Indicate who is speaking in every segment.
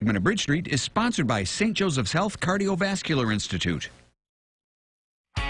Speaker 1: Segment of Bridge Street is sponsored by St. Joseph's Health Cardiovascular Institute. Boy,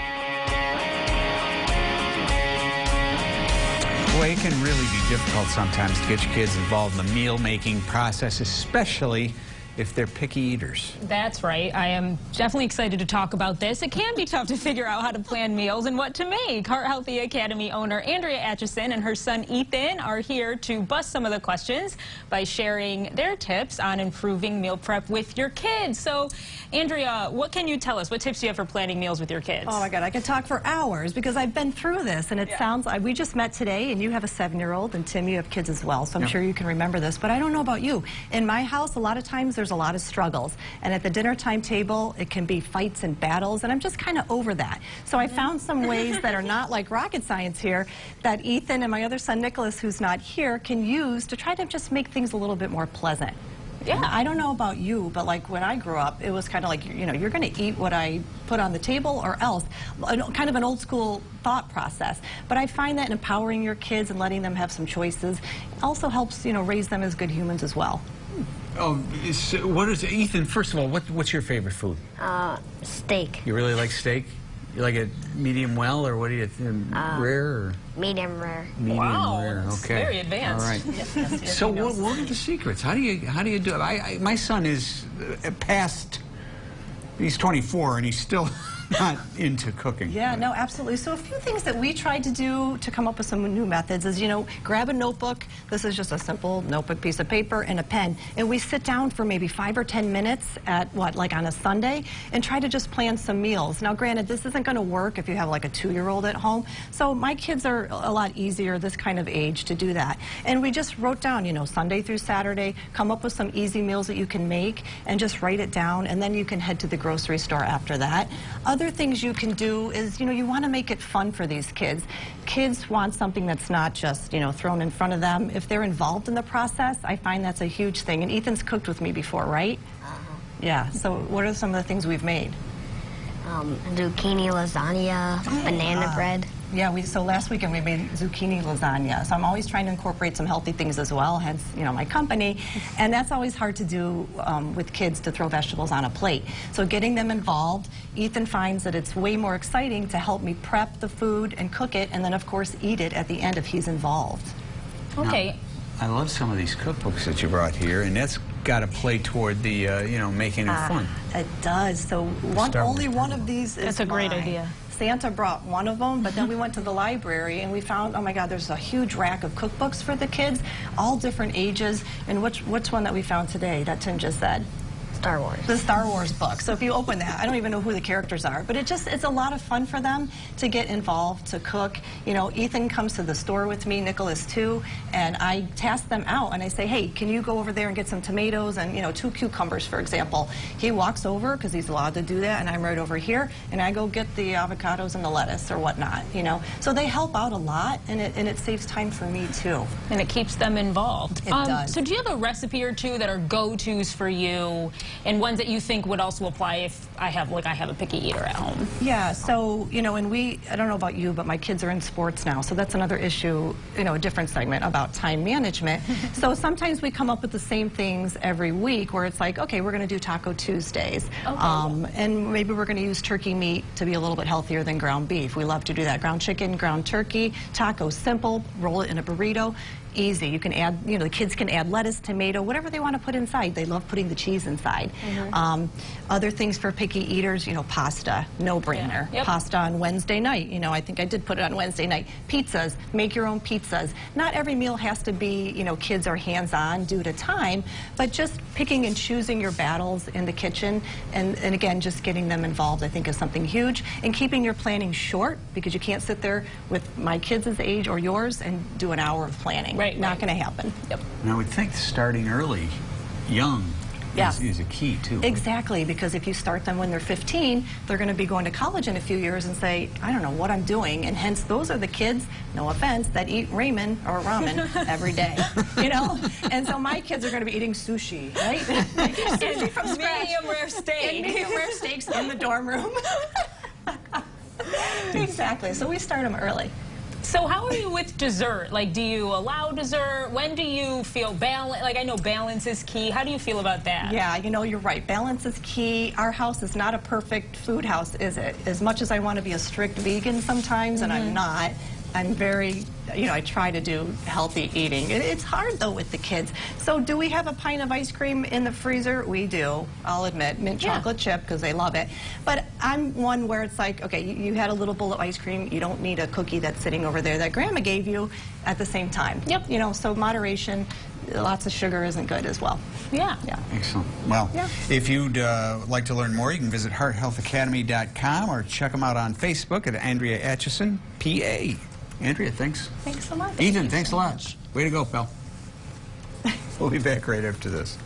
Speaker 1: it can really be difficult sometimes to get your kids involved in the meal-making process, especially if they're picky eaters.
Speaker 2: That's right. I am definitely excited to talk about this. It can be tough to figure out how to plan meals and what to make. Heart Healthy Academy owner Andrea Atchison and her son Ethan are here to bust some of the questions by sharing their tips on improving meal prep with your kids. So, Andrea, what can you tell us? What tips do you have for planning meals with your kids?
Speaker 3: Oh my God, I could talk for hours because I've been through this, and it sounds like we just met today, and you have a 7-year-old, and Tim, you have kids as well, so I'm sure you can remember this, but I don't know about you. In my house, a lot of times there's a lot of struggles, and at the dinner time table, it can be fights and battles, and I'm just kind of over that. So I found some ways that are not like rocket science here that Ethan and my other son Nicholas, who's not here, can use to try to just make things a little bit more pleasant. Yeah, I don't know about you, but like when I grew up, it was kind of like, you know, you're going to eat what I put on the table or else. Kind of an old school thought process. But I find that empowering your kids and letting them have some choices also helps, you know, raise them as good humans as well.
Speaker 1: Oh, what is Ethan? First of all, what's your favorite food?
Speaker 4: Steak.
Speaker 1: You really like steak? You like it medium well, or what do you rare? Or?
Speaker 4: Medium rare.
Speaker 1: Medium rare.
Speaker 2: It's
Speaker 1: Okay.
Speaker 2: very advanced.
Speaker 1: All right. So what are the secrets? How do you do it? My son is past. He's 24 and he's still not into cooking.
Speaker 3: Yeah, no, absolutely. So a few things that we tried to do to come up with some new methods is, you know, grab a notebook. This is just a simple notebook, piece of paper, and a pen. And we sit down for maybe 5 or 10 minutes at, like on a Sunday, and try to just plan some meals. Now, granted, this isn't going to work if you have like a 2-year-old at home. So my kids are a lot easier this kind of age to do that. And we just wrote down, you know, Sunday through Saturday, come up with some easy meals that you can make, and just write it down, and then you can head to the grocery store after that. Other things you can do is, you know, you want to make it fun for these kids. Kids want something that's not just, you know, thrown in front of them. If they're involved in the process, I find that's a huge thing. And Ethan's cooked with me before, right? Yeah, so what are some of the things we've made?
Speaker 4: Zucchini lasagna, banana bread.
Speaker 3: Yeah, so last weekend we made zucchini lasagna. So I'm always trying to incorporate some healthy things as well, hence, you know, my company. And that's always hard to do with kids, to throw vegetables on a plate. So getting them involved, Ethan finds that it's way more exciting to help me prep the food and cook it, and then of course eat it at the end if he's involved.
Speaker 2: Okay.
Speaker 1: Now, I love some of these cookbooks that you brought here, and that's got to play toward the, you know, making it fun.
Speaker 3: It does. So only one of these is
Speaker 2: That's a great idea.
Speaker 3: Santa brought one of them, but then we went to the library and we found, oh my God, there's a huge rack of cookbooks for the kids, all different ages. And which one that we found today that Tim just said?
Speaker 4: Star Wars.
Speaker 3: The Star Wars book. So if you open that, I don't even know who the characters are, but it's a lot of fun for them to get involved, to cook. You know, Ethan comes to the store with me, Nicholas too, and I task them out and I say, hey, can you go over there and get some tomatoes and, you know, 2 cucumbers, for example. He walks over because he's allowed to do that, and I'm right over here, and I go get the avocados and the lettuce or whatnot, you know. So they help out a lot, and it saves time for me too.
Speaker 2: And it keeps them involved.
Speaker 3: It does.
Speaker 2: So do you have a recipe or two that are go-tos for you, and ones that you think would also apply if I have a picky eater at home?
Speaker 3: Yeah, so, you know, and I don't know about you, but my kids are in sports now, so that's another issue, you know, a different segment about time management. So sometimes we come up with the same things every week where it's like, okay, we're going to do Taco Tuesdays. Okay. And maybe we're going to use turkey meat to be a little bit healthier than ground beef. We love to do that. Ground chicken, ground turkey, tacos, simple, roll it in a burrito. Easy. You can add, you know, the kids can add lettuce, tomato, whatever they want to put inside. They love putting the cheese inside. Other things for picky eaters, you know, pasta, no-brainer.
Speaker 2: Yeah. Yep.
Speaker 3: Pasta on Wednesday night. You know, I think I did put it on Wednesday night. Pizzas, make your own pizzas. Not every meal has to be, you know, kids are hands-on due to time, but just picking and choosing your battles in the kitchen, and again, just getting them involved, I think, is something huge. And keeping your planning short, because you can't sit there with my kids' age or yours and do an hour of planning.
Speaker 2: Right.
Speaker 3: Not going to happen.
Speaker 2: Yep.
Speaker 1: And I would think starting early, young, is a key too.
Speaker 3: Exactly, because if you start them when they're 15, they're going to be going to college in a few years and say, I don't know what I'm doing, and hence those are the kids, no offense, that eat ramen or ramen every day, you know? And so my kids are going to be eating sushi, right? Sushi from scratch.
Speaker 2: Medium rare steak.
Speaker 3: And medium rare steaks in the dorm room. Exactly, so we start them early.
Speaker 2: So how are you with dessert? Like, do you allow dessert? When do you feel balance? Like, I know balance is key. How do you feel about that?
Speaker 3: Yeah, you know, you're right. Balance is key. Our house is not a perfect food house, is it? As much as I want to be a strict vegan sometimes, and I'm not, I'm very, you know, I try to do healthy eating. It's hard, though, with the kids. So do we have a pint of ice cream in the freezer? We do, I'll admit. Mint chocolate chip, because they love it. But I'm one where it's like, okay, you had a little bowl of ice cream. You don't need a cookie that's sitting over there that Grandma gave you at the same time.
Speaker 2: Yep.
Speaker 3: You know, so moderation, lots of sugar isn't good as well.
Speaker 2: Yeah.
Speaker 1: Excellent. Well, if you'd like to learn more, you can visit hearthealthacademy.com or check them out on Facebook at Andrea Atchison, PA. Andrea, thanks.
Speaker 3: Thanks so much.
Speaker 1: Ethan, thanks a lot. Way to go, pal. We'll be back right after this.